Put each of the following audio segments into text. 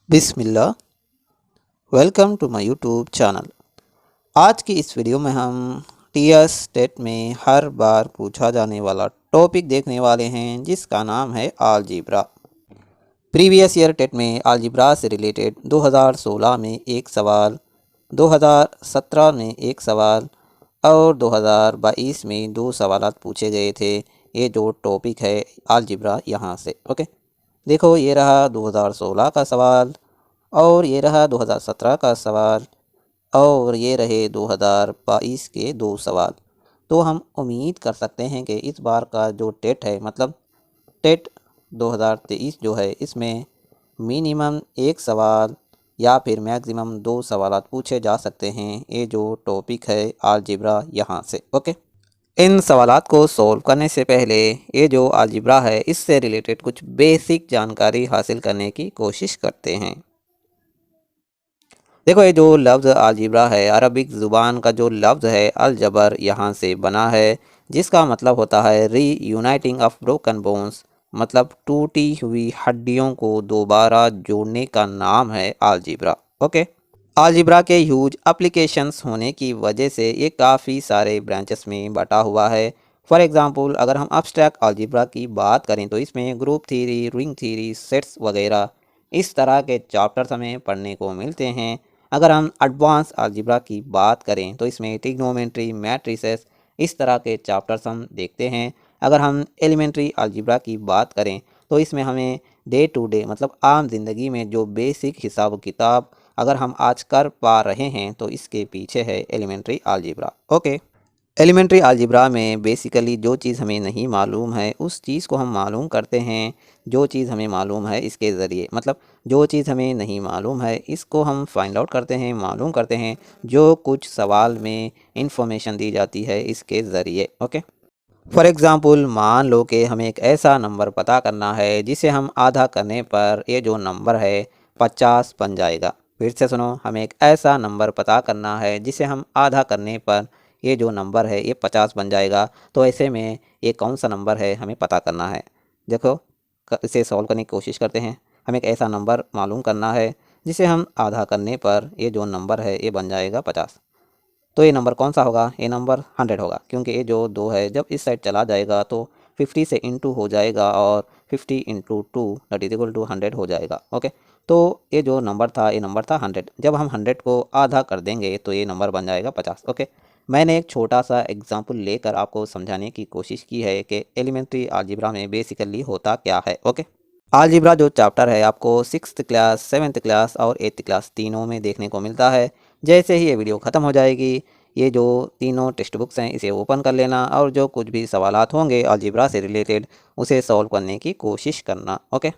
Bismillah. Welcome to my YouTube channel. आज की इस वीडियो में हम टीएस टेट में हर बार पूछा जाने वाला टॉपिक देखने वाले हैं जिसका नाम है अलजेब्रा। प्रीवियस ईयर टेट में अलजेब्रा से रिलेटेड 2016 में एक सवाल, 2017 में एक सवाल और 2022 में दो सवाल पूछे गए थे। ये जो टॉपिक है अलजेब्रा यहाँ से ओके। देखो ये रहा 2016 का सवाल और ये रहा 2017 का सवाल और ये रहे 2022 के दो सवाल। तो हम उम्मीद कर सकते हैं कि इस बार का जो टेट है मतलब टेट 2023 जो है इसमें मिनिमम एक सवाल या फिर मैक्सिमम दो सवाल पूछे जा सकते हैं। ये जो टॉपिक है अलजेब्रा यहाँ से ओके। इन सवालात को सॉल्व करने से पहले ये जो अलजेब्रा है इससे रिलेटेड कुछ बेसिक जानकारी हासिल करने की कोशिश करते हैं। देखो ये जो लफ्ज़ अलजेब्रा है अरबिक ज़ुबान का जो लफ्ज़ है अलजबर यहाँ से बना है जिसका मतलब होता है रीयूनाइटिंग ऑफ ब्रोकन बोन्स, मतलब टूटी हुई हड्डियों को दोबारा जोड़ने का नाम है अलजेब्रा ओके। अलजेब्रा के ह्यूज एप्लीकेशंस होने की वजह से ये काफ़ी सारे ब्रांचेस में बटा हुआ है। फॉर एग्ज़ाम्पल अगर हम अब्स्ट्रैक्ट अलजेब्रा की बात करें तो इसमें group theory, ring theory, sets वगैरह इस तरह के चैप्टर्स हमें पढ़ने को मिलते हैं। अगर हम एडवांस अलजेब्रा की बात करें तो इसमें ट्रिग्नोमेट्री, मैट्रिसेस इस तरह के चैप्टर्स हम देखते हैं। अगर हम एलिमेंट्री अलजेब्रा की बात करें तो इसमें हमें डे टू डे मतलब आम जिंदगी में जो बेसिक हिसाब किताब अगर हम आज कर पा रहे हैं तो इसके पीछे है elementary algebra okay. Elementary algebra में बेसिकली जो चीज़ हमें नहीं मालूम है उस चीज़ को हम मालूम करते हैं जो चीज़ हमें मालूम है इसके ज़रिए, मतलब जो चीज़ हमें नहीं मालूम है इसको हम फाइंड आउट करते हैं, मालूम करते हैं जो कुछ सवाल में इंफॉर्मेशन दी जाती है इसके ज़रिए ओके। फॉर एग्ज़ाम्पल मान लो कि हमें एक ऐसा नंबर पता करना है जिसे हम आधा करने पर ये जो नंबर है 50 बन जाएगा। फिर से सुनो, हमें एक ऐसा नंबर पता करना है जिसे हम आधा करने पर ये जो नंबर है ये 50 बन जाएगा। तो ऐसे में ये कौन सा नंबर है हमें पता करना है। देखो इसे सॉल्व करने की कोशिश करते हैं। हमें एक ऐसा नंबर मालूम करना है जिसे हम आधा करने पर ये जो नंबर है ये बन जाएगा 50। तो ये नंबर कौन सा होगा, ये नंबर 100 होगा क्योंकि ये जो 2 है जब इस साइड चला जाएगा तो 50 से इंटू हो जाएगा और 50 into 2 that is equal to 100 हो जाएगा ओके। तो ये जो नंबर था ये नंबर था 100। जब हम 100 को आधा कर देंगे तो ये नंबर बन जाएगा 50 ओके। मैंने एक छोटा सा एग्जाम्पल लेकर आपको समझाने की कोशिश की है कि एलिमेंट्री अलजेब्रा में बेसिकली होता क्या है ओके। अलजेब्रा जो चैप्टर है आपको 6th क्लास, 7th क्लास और 8th क्लास तीनों में देखने को मिलता है। जैसे ही ये वीडियो ख़त्म हो जाएगी ये जो तीनों टेक्स्ट बुक्स हैं इसे ओपन कर लेना और जो कुछ भी सवालात होंगे अलजेब्रा से रिलेटेड उसे सॉल्व करने की कोशिश करना ओके।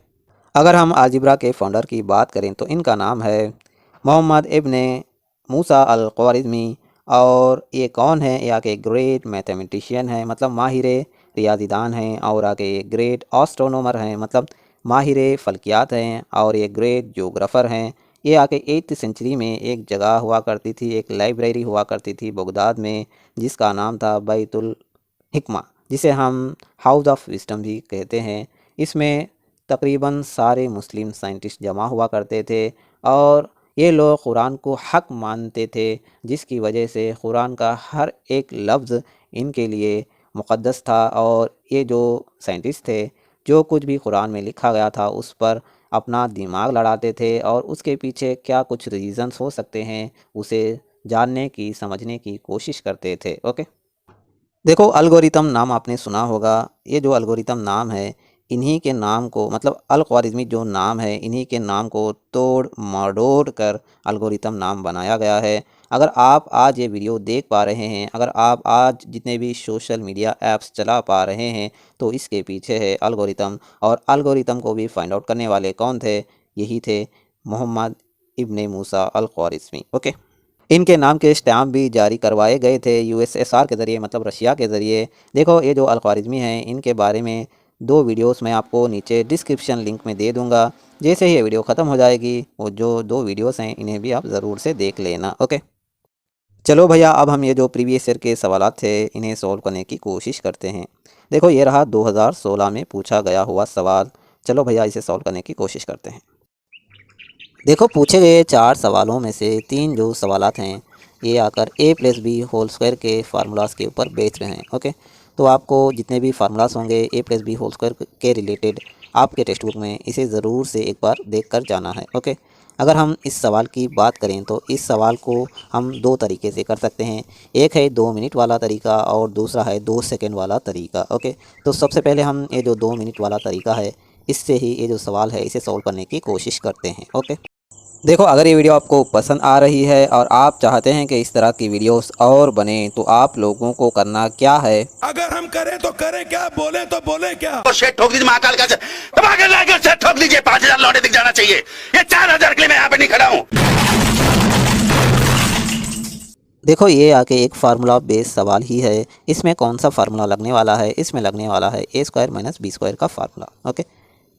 अगर हम अलजेब्रा के फाउंडर की बात करें तो इनका नाम है मोहम्मद इब्ने मूसा अल ख्वारिज़मी। और ये कौन है, ये आके ग्रेट मैथमेटिशियन है मतलब माहिर रियाजीदान हैं, और आगे ग्रेट एस्ट्रोनॉमर हैं मतलब माहिर फ़ल्कियात हैं, और ये ग्रेट ज्योग्राफ़र हैं। ये आके 8th सेंचुरी में एक जगह हुआ करती थी, एक लाइब्रेरी हुआ करती थी बगदाद में जिसका नाम था बैतुल हिकमा, जिसे हम हाउस ऑफ विस्डम भी कहते हैं। इसमें तकरीबन सारे मुस्लिम साइंटिस्ट जमा हुआ करते थे और ये लोग कुरान को हक मानते थे, जिसकी वजह से कुरान का हर एक लफ्ज़ इनके लिए मुक़द्दस था। और ये जो साइंटिस्ट थे जो कुछ भी कुरान में लिखा गया था उस पर अपना दिमाग लड़ाते थे और उसके पीछे क्या कुछ रीज़न्स हो सकते हैं उसे जानने की, समझने की कोशिश करते थे ओके। देखो एल्गोरिथम नाम आपने सुना होगा। ये जो एल्गोरिथम नाम है इन्हीं के नाम को मतलब अल ख्वारिज़मी जो नाम है इन्हीं के नाम को तोड़ मरोड़ कर एल्गोरिथम नाम बनाया गया है। अगर आप आज ये वीडियो देख पा रहे हैं, अगर आप आज जितने भी सोशल मीडिया ऐप्स चला पा रहे हैं तो इसके पीछे है एल्गोरिथम। और एल्गोरिथम को भी फाइंड आउट करने वाले कौन थे, यही थे मोहम्मद इब्ने मूसा अल ख्वारिज़मी ओके। इनके नाम के स्टैम्प भी जारी करवाए गए थे यूएसएसआर के ज़रिए मतलब रशिया के ज़रिए। देखो ये जो अल ख्वारिज़मी हैं इनके बारे में दो वीडियोस मैं आपको नीचे डिस्क्रिप्शन लिंक में दे दूंगा। जैसे ही ये वीडियो ख़त्म हो जाएगी वो जो दो वीडियोस हैं इन्हें भी आप ज़रूर से देख लेना ओके। चलो भैया अब हम ये जो प्रीवियस ईयर के सवाल थे इन्हें सॉल्व करने की कोशिश करते हैं। देखो ये रहा 2016 में पूछा गया हुआ सवाल। चलो भैया इसे सॉल्व करने की कोशिश करते हैं। देखो पूछे गए 4 सवालों में से 3 जो सवालात हैं ये आकर a plus B whole square के फार्मूलाज के ऊपर बेच रहे हैं। ओके, तो आपको जितने भी फार्मूलाज होंगे a plus B whole square के रिलेटेड आपके टेक्स्ट बुक में इसे ज़रूर से एक बार देख कर जाना है। ओके, अगर हम इस सवाल की बात करें तो इस सवाल को हम 2 तरीके से कर सकते हैं। एक है 2 मिनट वाला तरीका और दूसरा है 2 सेकंड वाला तरीका। ओके, तो सबसे पहले हम ये जो 2 मिनट वाला तरीका है इससे ही ये जो सवाल है इसे सॉल्व करने की कोशिश करते हैं। ओके, देखो अगर ये वीडियो आपको पसंद आ रही है और आप चाहते हैं कि इस तरह की वीडियोस और बने तो आप लोगों को करना क्या है, अगर हम करें तो करें क्या, बोले तो बोले क्या। तो शेट ठोक दीजिए महाकाल का दबाकर लाकर शेट ठोक दीजिए। 5,000 लौटे दिख जाना चाहिए। ये 4,000 के लिए मैं यहाँ पे नहीं खड़ा हूँ। देखो ये आके एक फार्मूला बेस सवाल ही है। इसमें कौन सा फार्मूला लगने वाला है, इसमें लगने वाला है ए स्क्वायर माइनस बी स्क्वायर का फार्मूला। ओके,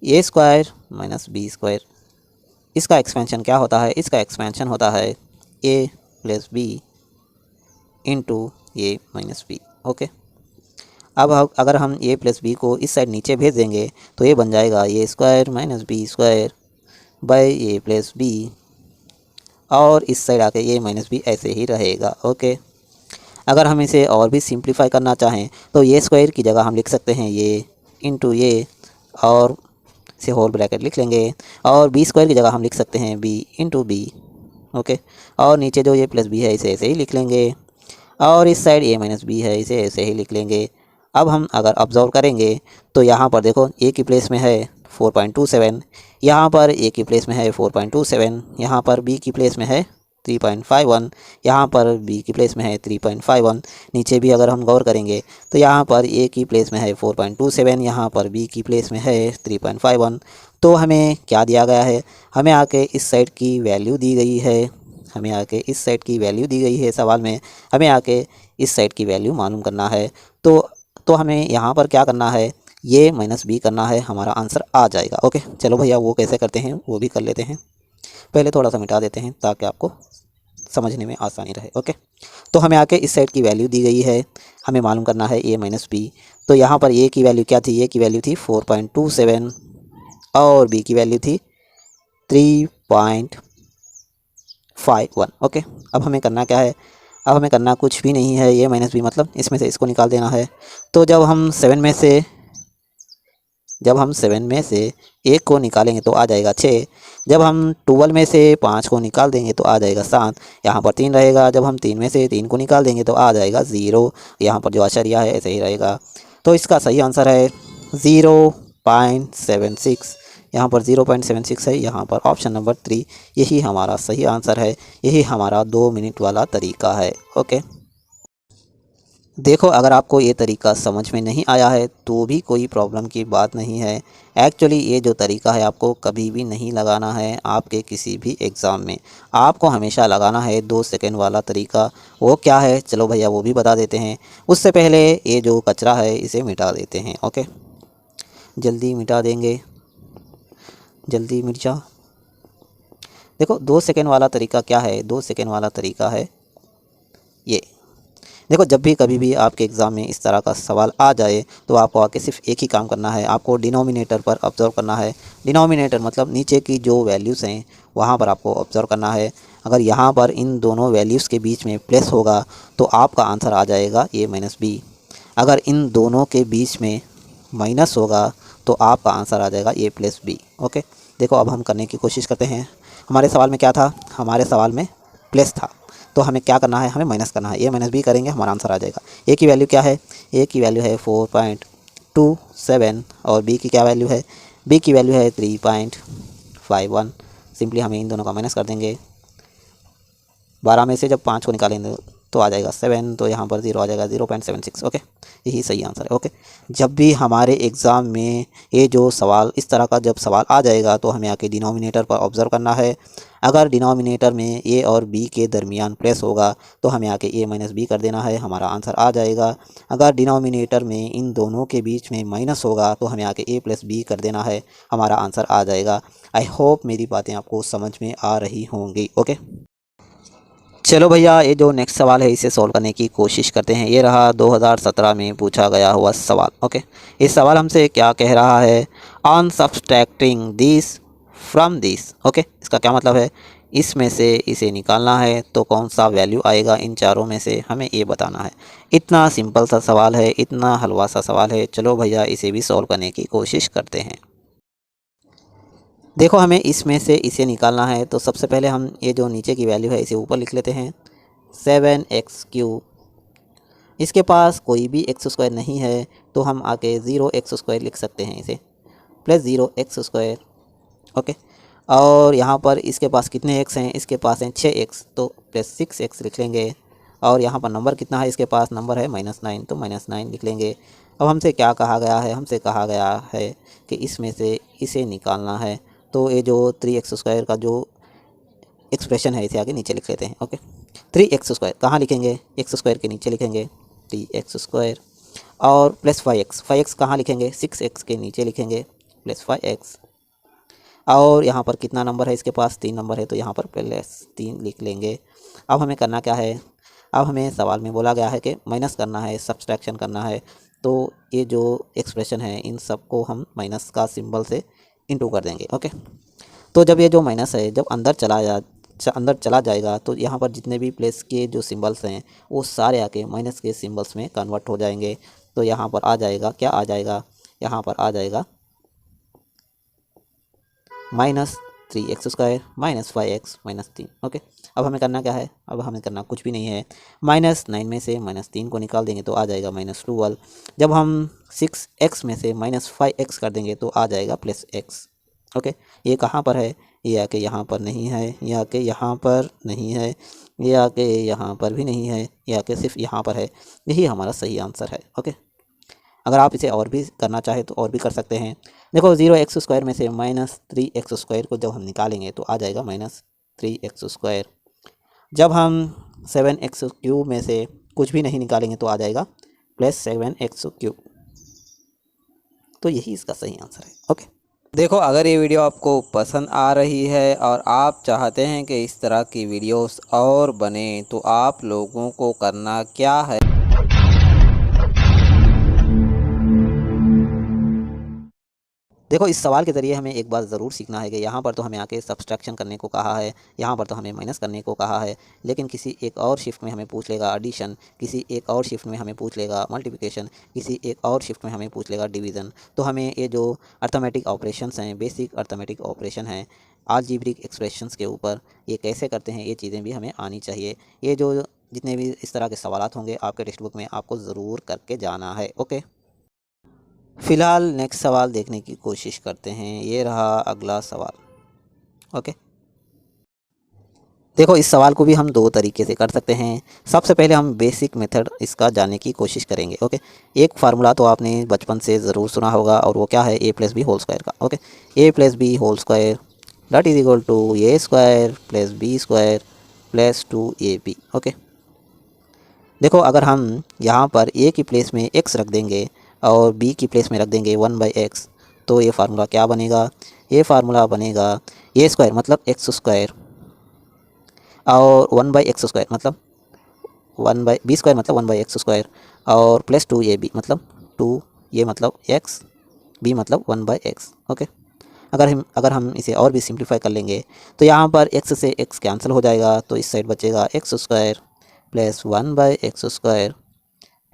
ए स्क्वायर माइनस बी स्क्वायर, इसका एक्सपेंशन क्या होता है, इसका एक्सपेंशन होता है ए प्लस बी इंटू ए माइनस बी। ओके, अब अगर हम ए प्लस बी को इस साइड नीचे भेज देंगे तो ये बन जाएगा A square minus B square by A plus B, और इस साइड आके ए माइनस बी ऐसे ही रहेगा। ओके, अगर हम इसे और भी सिंप्लीफाई करना चाहें तो ए स्क्वायर की जगह हम लिख सकते हैं ये इंटू ए और से होल ब्रैकेट लिख लेंगे, और बी स्क्वायर की जगह हम लिख सकते हैं बी इंटू बी। ओके, और नीचे जो ये प्लस बी है इसे ऐसे ही लिख लेंगे, और इस साइड ए माइनस बी है इसे ऐसे ही लिख लेंगे। अब हम अगर ऑब्जर्व करेंगे तो यहाँ पर देखो ए की प्लेस में है 4.27, यहाँ पर ए की प्लेस में है 4.27, यहाँ पर बी की प्लेस में है 3.51, यहाँ पर बी की प्लेस में है 3.51। नीचे भी अगर हम गौर करेंगे तो यहाँ पर ए की प्लेस में है 4.27, यहाँ पर बी की प्लेस में है 3.51। तो हमें क्या दिया गया है, हमें आके इस साइड की वैल्यू दी गई है, हमें आके इस साइड की वैल्यू दी गई है सवाल में, हमें आके इस साइड की वैल्यू मालूम करना है। तो हमें यहाँ पर क्या करना है, ये माइनस बी करना है, हमारा आंसर आ जाएगा। ओके, चलो भैया वो कैसे करते हैं वो भी कर लेते हैं। पहले थोड़ा सा मिटा देते हैं ताकि आपको समझने में आसानी रहे। ओके, तो हमें आके इस साइड की वैल्यू दी गई है, हमें मालूम करना है ए माइनस बी। तो यहाँ पर ए की वैल्यू क्या थी, ए की वैल्यू थी 4.27 और बी की वैल्यू थी 3.51। ओके, अब हमें करना क्या है, अब हमें करना कुछ भी नहीं है, ए माइनस बी मतलब इसमें से इसको निकाल देना है। तो जब हम 7 में से 1 को निकालेंगे तो आ जाएगा 6, जब हम 12 में से 5 को निकाल देंगे तो आ जाएगा 7, यहाँ पर 3 रहेगा, जब हम 3 में से 3 को निकाल देंगे तो आ जाएगा 0, यहाँ पर जो आशरिया है ऐसे ही रहेगा। तो इसका सही आंसर है 0.76, यहाँ पर 0.76 है, यहाँ पर ऑप्शन नंबर 3 यही हमारा सही आंसर है, यही हमारा 2 मिनट वाला तरीका है। ओके, देखो अगर आपको ये तरीका समझ में नहीं आया है तो भी कोई प्रॉब्लम की बात नहीं है। एक्चुअली ये जो तरीका है आपको कभी भी नहीं लगाना है आपके किसी भी एग्ज़ाम में, आपको हमेशा लगाना है 2 सेकंड वाला तरीका। वो क्या है चलो भैया वो भी बता देते हैं। उससे पहले ये जो कचरा है इसे मिटा देते हैं। ओके, जल्दी मिटा देंगे, जल्दी मिट जा। देखो 2 सेकंड वाला तरीका क्या है, 2 सेकंड वाला तरीका है ये। देखो जब भी कभी भी आपके एग्ज़ाम में इस तरह का सवाल आ जाए तो आपको आके सिर्फ एक ही काम करना है, आपको डिनोमिनेटर पर ऑब्ज़र्व करना है। डिनोमिनेटर मतलब नीचे की जो वैल्यूज़ हैं वहाँ पर आपको ऑब्ज़र्व करना है। अगर यहाँ पर इन दोनों वैल्यूज़ के बीच में प्लस होगा तो आपका आंसर आ जाएगा ए माइनस बी। अगर इन दोनों के बीच में माइनस होगा तो आपका आंसर आ जाएगा ए प्लस बी। ओके, देखो अब हम करने की कोशिश करते हैं। हमारे सवाल में क्या था, हमारे सवाल में प्लस था, तो हमें क्या करना है, हमें माइनस करना है। ए माइनस बी करेंगे हमारा आंसर आ जाएगा। ए की वैल्यू क्या है, ए की वैल्यू है 4.27 और बी की क्या वैल्यू है, बी की वैल्यू है 3.51। सिंपली हमें इन दोनों का माइनस कर देंगे। 12 में से जब 5 को निकालेंगे तो आ जाएगा 7, तो यहाँ पर 0 आ जाएगा 0.76। ओके, यही सही आंसर है। ओके, जब भी हमारे एग्ज़ाम में ये जो सवाल इस तरह का जब सवाल आ जाएगा तो हमें आके डिनोमिनेटर पर ऑब्ज़र्व करना है। अगर डिनोमिनेटर में ए और बी के दरमियान प्लस होगा तो हमें आके ए माइनस बी कर देना है, हमारा आंसर आ जाएगा। अगर डिनोमिनेटर में इन दोनों के बीच में माइनस होगा तो हमें आके ए प्लस बी कर देना है, हमारा आंसर आ जाएगा। आई होप मेरी बातें आपको समझ में आ रही होंगी। ओके, चलो भैया ये जो नेक्स्ट सवाल है इसे सॉल्व करने की कोशिश करते हैं। ये रहा 2017 में पूछा गया हुआ सवाल। ओके, ये सवाल हमसे क्या कह रहा है, on subtracting this from this. Okay, इसका क्या मतलब है, इसमें से इसे निकालना है तो कौन सा वैल्यू आएगा इन चारों में से, हमें ये बताना है। इतना सिंपल सा सवाल है, इतना हलवा सा सवाल है। चलो भैया इसे भी सॉल्व करने की कोशिश करते हैं। देखो हमें इसमें से इसे निकालना है, तो सबसे पहले हम ये जो नीचे की वैल्यू है इसे ऊपर लिख लेते हैं। 7x³ इसके पास कोई भी x² नहीं है, तो हम आके 0x² लिख सकते हैं इसे, प्लस 0x²। ओके, और यहाँ पर इसके पास कितने x हैं, इसके पास हैं 6x, तो प्लस 6x लिख लेंगे। और यहाँ पर नंबर कितना है, इसके पास नंबर है -9, तो -9 लिख लेंगे। अब हमसे क्या कहा गया है, हमसे कहा गया है कि इसमें से इसे निकालना है। तो ये जो 3x² का जो एक्सप्रेशन है इसे आगे नीचे लिख लेते हैं। ओके, 3x² कहाँ लिखेंगे, x² के नीचे लिखेंगे 3x², और प्लस 5x कहाँ लिखेंगे, 6x के नीचे लिखेंगे प्लस 5x। और यहाँ पर कितना नंबर है, इसके पास 3 नंबर है, तो यहाँ पर प्लस 3 लिख लेंगे। अब हमें करना क्या है, अब हमें सवाल में बोला गया है कि माइनस करना है, सब्सट्रैक्शन करना है। तो ये जो एक्सप्रेशन है इन सबको हम माइनस का सिंबल से इंटू कर देंगे। ओके, तो जब ये जो माइनस है जब अंदर चला जाएगा तो यहाँ पर जितने भी प्लस के जो सिंबल्स हैं वो सारे आके माइनस के सिंबल्स में कन्वर्ट हो जाएंगे। तो यहाँ पर आ जाएगा, क्या आ जाएगा, यहाँ पर आ जाएगा -3x² -5x -3। ओके, अब हमें करना क्या है, अब हमें करना कुछ भी नहीं है। -9 में से -3 को निकाल देंगे तो आ जाएगा -12। जब हम 6x में से -5x कर देंगे तो आ जाएगा +x। ओके, ये कहाँ पर है, ये आके यहाँ पर नहीं है, ये आके यहाँ पर नहीं है, ये आके यहाँ पर भी नहीं है, ये आके सिर्फ यहाँ पर है। यही हमारा सही आंसर है। ओके, अगर आप इसे और भी करना चाहें तो और भी कर सकते हैं। देखो 0x² में से -3x² को जब हम निकालेंगे तो आ जाएगा -3x²। जब हम 7x³ में से कुछ भी नहीं निकालेंगे तो आ जाएगा +7x³। तो यही इसका सही आंसर है। ओके, देखो अगर ये वीडियो आपको पसंद आ रही है और आप चाहते हैं कि इस तरह की वीडियोस और बने, तो आप लोगों को करना क्या है, देखो इस सवाल के ज़रिए हमें एक बात ज़रूर सीखना है कि यहाँ पर तो हमें आके सब्सट्रैक्शन करने को कहा है, यहाँ पर तो हमें माइनस करने को कहा है, लेकिन किसी एक और शिफ्ट में हमें पूछ लेगा एडिशन, किसी एक और शिफ्ट में हमें पूछ लेगा मल्टीप्लिकेशन, किसी एक और शिफ्ट में हमें पूछ लेगा डिवीज़न। तो हमें ये जो अर्थमेटिक ऑपरेशंस हैं, बेसिक अर्थमेटिक ऑपरेशन हैं, अलजेब्रिक एक्सप्रेशंस के ऊपर ये कैसे करते हैं, ये चीज़ें भी हमें आनी चाहिए। ये जो जितने भी इस तरह के सवालात होंगे आपके टेक्स्ट बुक में आपको ज़रूर करके जाना है। ओके, फ़िलहाल नेक्स्ट सवाल देखने की कोशिश करते हैं। ये रहा अगला सवाल। ओके, देखो इस सवाल को भी हम 2 तरीके से कर सकते हैं। सबसे पहले हम बेसिक मेथड इसका जानने की कोशिश करेंगे। ओके, एक फार्मूला तो आपने बचपन से ज़रूर सुना होगा और वो क्या है, a+b² का। Okay, a+b² that is equal to a² + b² + 2ab। Okay, देखो अगर हम यहाँ पर a की प्लेस में x रख देंगे और b की प्लेस में रख देंगे 1/x, तो ये फार्मूला क्या बनेगा, ये फार्मूला बनेगा a² मतलब x² और 1/x² मतलब 1/b² मतलब 1/x² और प्लस 2ab मतलब 2, ये मतलब x, b मतलब 1/x। ओके, अगर हम इसे और भी सिंप्लीफाई कर लेंगे तो यहाँ पर x से x कैंसिल हो जाएगा, तो इस साइड बचेगा x² + 1/x²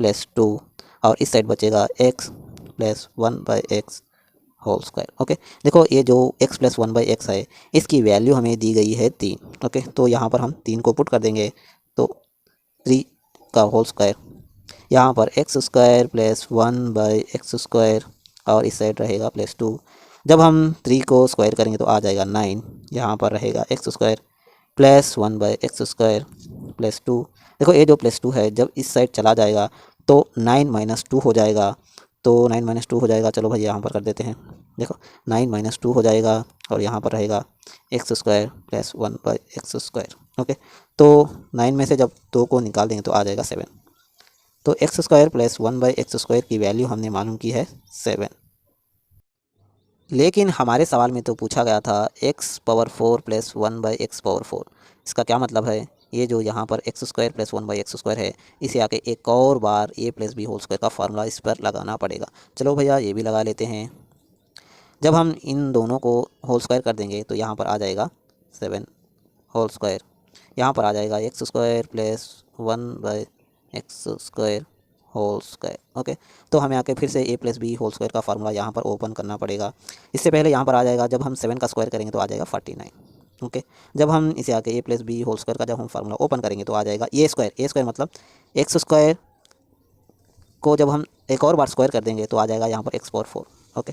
+ 2 और इस साइड बचेगा x + 1/x whole square. Okay, देखो ये जो x + 1/x है इसकी वैल्यू हमें दी गई है 3। ओके, तो यहाँ पर हम 3 को पुट कर देंगे तो 3 का होल स्क्वायर, यहाँ पर x² + 1/x² और इस साइड रहेगा +2। जब हम 3 को स्क्वायर करेंगे तो आ जाएगा 9, यहाँ पर रहेगा x² + 1/x² + 2। देखो ये जो +2 है जब इस साइड चला जाएगा तो 9 - 2 हो जाएगा, तो 9 - 2 हो जाएगा। चलो भाई यहाँ पर कर देते हैं। देखो 9 - 2 हो जाएगा और यहाँ पर रहेगा x² + 1/x²। ओके, तो 9 में से जब 2 को निकाल देंगे तो आ जाएगा 7। तो x² + 1/x² की वैल्यू हमने मालूम की है 7। लेकिन हमारे सवाल में तो पूछा गया था x⁴ + 1/x⁴। इसका क्या मतलब है, ये जो यहाँ पर x² + 1/x² है इसे आके एक और बार a + b² का फार्मूला इस पर लगाना पड़ेगा। चलो भैया ये भी लगा लेते हैं। जब हम इन दोनों को होल स्क्वायर कर देंगे तो यहाँ पर आ जाएगा 7 होल स्क्वायर, यहाँ पर आ जाएगा X square plus 1/x² whole square. Okay, तो हमें आके फिर से a plus B whole square का फार्मूला यहाँ पर ओपन करना पड़ेगा। इससे पहले यहाँ पर आ जाएगा, जब हम 7 का स्क्वायर करेंगे तो आ जाएगा 49। ओके, जब हम इसे आके a plus B whole square का जब हम फार्मूला ओपन करेंगे तो आ जाएगा a स्क्वायर मतलब एक्स स्क्वायर को जब हम एक और बार स्क्वायर कर देंगे तो आ जाएगा यहाँ पर x⁴। ओके,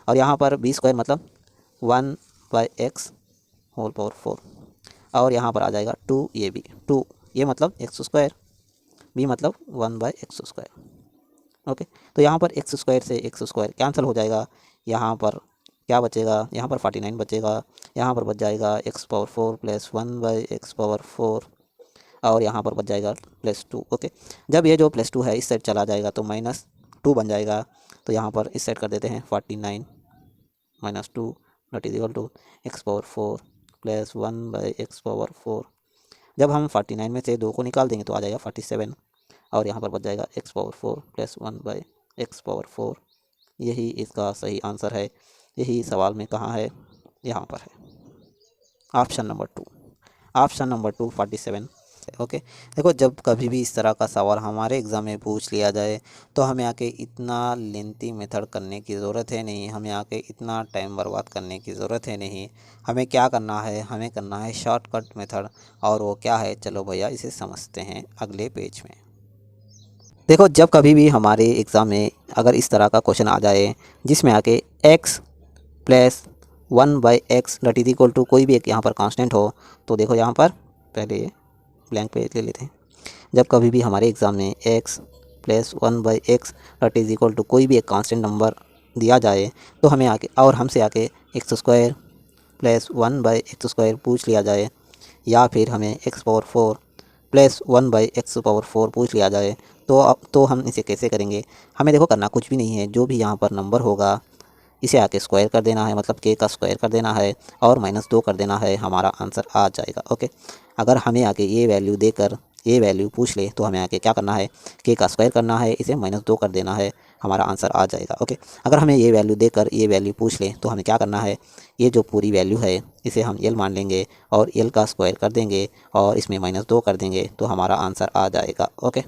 और यहाँ पर b स्क्वायर मतलब 1/x होल पावर 4, और यहाँ पर आ जाएगा 2ab, 2 ये मतलब एक्स स्क्वायर, b मतलब 1/x²। ओके, तो यहाँ पर एक्स स्क्वायर से एक्स स्क्वायर कैंसिल हो जाएगा, यहाँ पर क्या बचेगा, यहाँ पर 49 बचेगा, यहाँ पर बच जाएगा x⁴ प्लस 1/x⁴, और यहाँ पर बच जाएगा +2। ओके, जब ये जो +2 है इस साइड चला जाएगा तो -2 बन जाएगा, तो यहाँ पर इस साइड कर देते हैं 49 -2 = x⁴ प्लस 1/x⁴। जब हम 49 में से 2 को निकाल देंगे तो आ जाएगा 47, और यहाँ पर बच जाएगा x⁴ प्लस 1/x⁴। यही इसका सही आंसर है। यही सवाल में कहाँ है, यहाँ पर है, option number 2, option number 2 47। Okay, देखो जब कभी भी इस तरह का सवाल हमारे एग्ज़ाम में पूछ लिया जाए तो हमें आके इतना लेंथी मेथड करने की ज़रूरत है नहीं, हमें आके इतना टाइम बर्बाद करने की ज़रूरत है नहीं। हमें क्या करना है, हमें करना है शॉर्टकट मेथड, और वो क्या है, चलो भैया इसे समझते हैं अगले पेज में। देखो जब कभी भी हमारे एग्ज़ाम में अगर इस तरह का क्वेश्चन आ जाए जिसमें आके x प्लस 1/x = कोई भी एक यहाँ पर कांस्टेंट हो, तो देखो यहाँ पर पहले ब्लैंक पेज ले लेते हैं। जब कभी भी हमारे एग्ज़ाम में x प्लस 1/x = कोई भी एक कांस्टेंट नंबर दिया जाए तो हमें आके और हमसे आके x² प्लस 1/x² पूछ लिया जाए, या फिर हमें x⁴ प्लस 1/x⁴ पूछ लिया जाए, तो हम इसे कैसे करेंगे। हमें देखो करना कुछ भी नहीं है, जो भी यहाँ पर नंबर होगा इसे आके स्क्वायर कर देना है, मतलब k का स्क्वायर कर देना है और -2 कर देना है, हमारा आंसर आ जाएगा। ओके, अगर हमें आके ये वैल्यू देकर ये वैल्यू पूछ ले तो हमें आके क्या करना है, k का स्क्वायर करना है, इसे -2 कर देना है, हमारा आंसर आ जाएगा। ओके, अगर हमें ये वैल्यू देकर ये वैल्यू पूछ ले तो हमें क्या करना है, ये जो पूरी वैल्यू है इसे हम l मान लेंगे और l का स्क्वायर कर देंगे और इसमें -2 कर देंगे, तो हमारा आंसर आ जाएगा। ओके,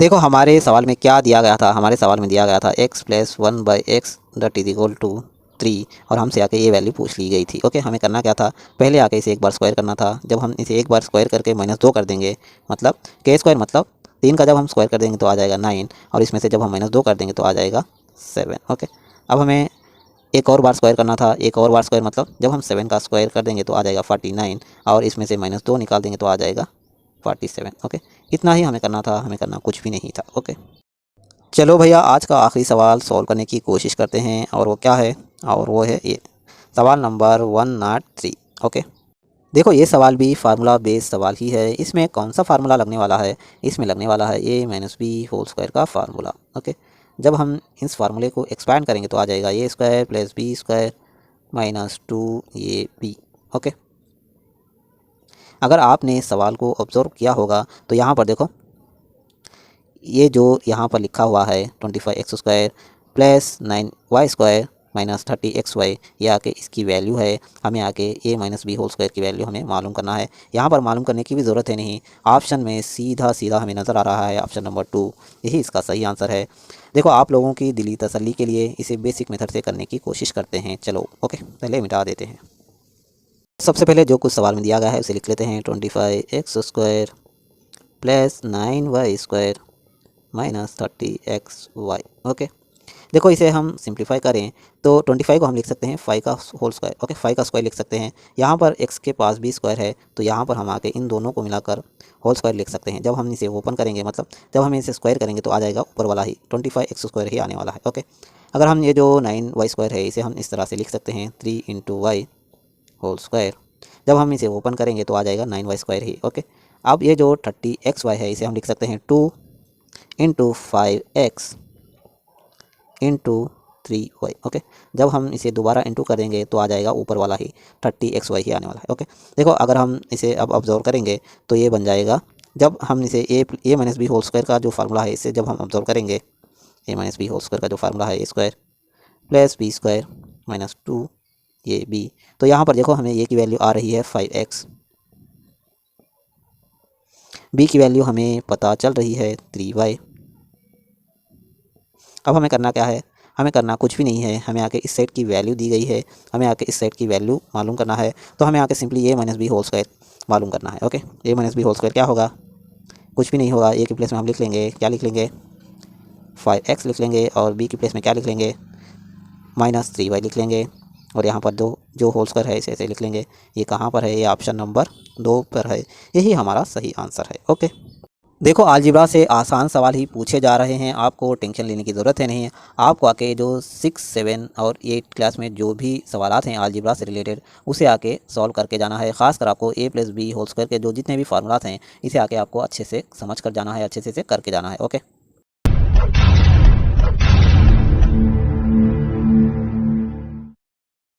देखो हमारे सवाल में क्या दिया गया था, हमारे सवाल में दिया गया था x प्लस 1/x = 3, और हमसे आके ये वैल्यू पूछ ली गई थी। ओके, हमें करना क्या था, पहले आके इसे एक बार स्क्वायर करना था। जब हम इसे एक बार स्क्वायर करके -2 कर देंगे, मतलब k² मतलब 3 का जब हम स्क्वायर कर देंगे तो आ जाएगा 9, और इसमें से जब हम -2 कर देंगे तो आ जाएगा 7। ओके, अब हमें एक और बार स्क्वायर करना था, एक और बार स्क्वायर मतलब जब हम 7 का स्क्वायर कर देंगे तो आ जाएगा 49, और इसमें से -2 निकाल देंगे तो आ जाएगा 47। ओके, इतना ही हमें करना था, हमें करना कुछ भी नहीं था। ओके, चलो भैया आज का आखिरी सवाल सॉल्व करने की कोशिश करते हैं, और वो क्या है, और वो है ये सवाल नंबर 103। ओके, देखो ये सवाल भी फार्मूला बेस्ड सवाल ही है। इसमें कौन सा फार्मूला लगने वाला है, इसमें लगने वाला है a-b² का फार्मूला। ओके, जब हम इस फार्मूले को एक्सपैंड करेंगे तो आ जाएगा a² plus b² -2ab। Okay, अगर आपने सवाल को ऑब्जर्व किया होगा तो यहाँ पर देखो ये जो यहाँ पर लिखा हुआ है 25x² प्लस 9y² -30xy, ये आके इसकी वैल्यू है। हमें आके a-b² की वैल्यू हमें मालूम करना है। यहाँ पर मालूम करने की भी ज़रूरत है नहीं, ऑप्शन में सीधा सीधा हमें नज़र आ रहा है ऑप्शन नंबर 2, यही इसका सही आंसर है। देखो आप लोगों की दिली तसल्ली के लिए इसे बेसिक मेथड से करने की कोशिश करते हैं। चलो ओके, पहले मिटा देते हैं। सबसे पहले जो कुछ सवाल में दिया गया है उसे लिख लेते हैं 25x² plus 9y² -30xy। Okay, देखो इसे हम सिंप्लीफाई करें तो 25 को हम लिख सकते हैं 5 का होल स्क्वायर। ओके, 5 का स्क्वायर लिख सकते हैं। यहाँ पर x के पास भी स्क्वायर है, तो यहाँ पर हम आके इन दोनों को मिलाकर होल स्क्वायर लिख सकते हैं। जब हम इसे ओपन करेंगे, मतलब जब हम इसे स्क्वायर करेंगे तो आ जाएगा ऊपर वाला ही 25x² ही आने वाला है। ओके, अगर हम ये जो 9y² है इसे हम इस तरह से लिख सकते हैं 3 × y होल स्क्वायर। जब हम इसे ओपन करेंगे तो आ जाएगा 9y² ही। ओके, अब ये जो 30xy है इसे हम लिख सकते हैं 2 × 5x × 3y। ओके, जब हम इसे दोबारा इंटू करेंगे तो आ जाएगा ऊपर वाला ही 30xy ही आने वाला है। ओके, देखो अगर हम इसे अब ऑब्जर्व करेंगे तो ये बन जाएगा, जब हम इसे a-b² का जो फार्मूला है इसे जब हम ऑब्जर्व करेंगे, a-b² का जो फार्मूला है a² plus B square minus 2 ये बी। तो यहाँ पर देखो हमें ए की वैल्यू आ रही है 5x, बी की वैल्यू हमें पता चल रही है 3y। अब हमें करना क्या है, हमें करना कुछ भी नहीं है, हमें आके इस सेट की वैल्यू दी गई है, हमें आके इस सेट की वैल्यू मालूम करना है। तो हमें आके सिंपली ए माइनस बी होल स्क्वायर मालूम करना है। ओके, ए माइनस बी होल स्क्वायर क्या होगा, कुछ भी नहीं होगा, ए के प्लेस में हम लिख लेंगे, क्या लिख लेंगे 5x लिख लेंगे, और बी के प्लेस में क्या लिख लेंगे माइनस 3y लिख लेंगे, और यहाँ पर दो जो होल स्क्वायर है इसे ऐसे लिख लेंगे। ये कहाँ पर है, ये ऑप्शन नंबर 2 पर है, यही हमारा सही आंसर है। ओके, देखो अलजेब्रा से आसान सवाल ही पूछे जा रहे हैं, आपको टेंशन लेने की ज़रूरत है नहीं है। आपको आके जो 6, 7 और 8 क्लास में जो भी सवालात हैं अलजेब्रा से रिलेटेड उसे आके सॉल्व करके जाना है। ख़ासकर आपको a + b होल स्क्वायर के जो जितने भी फार्मूलात हैं इसे आके आपको अच्छे से समझ कर जाना है, अच्छे से करके जाना है। ओके।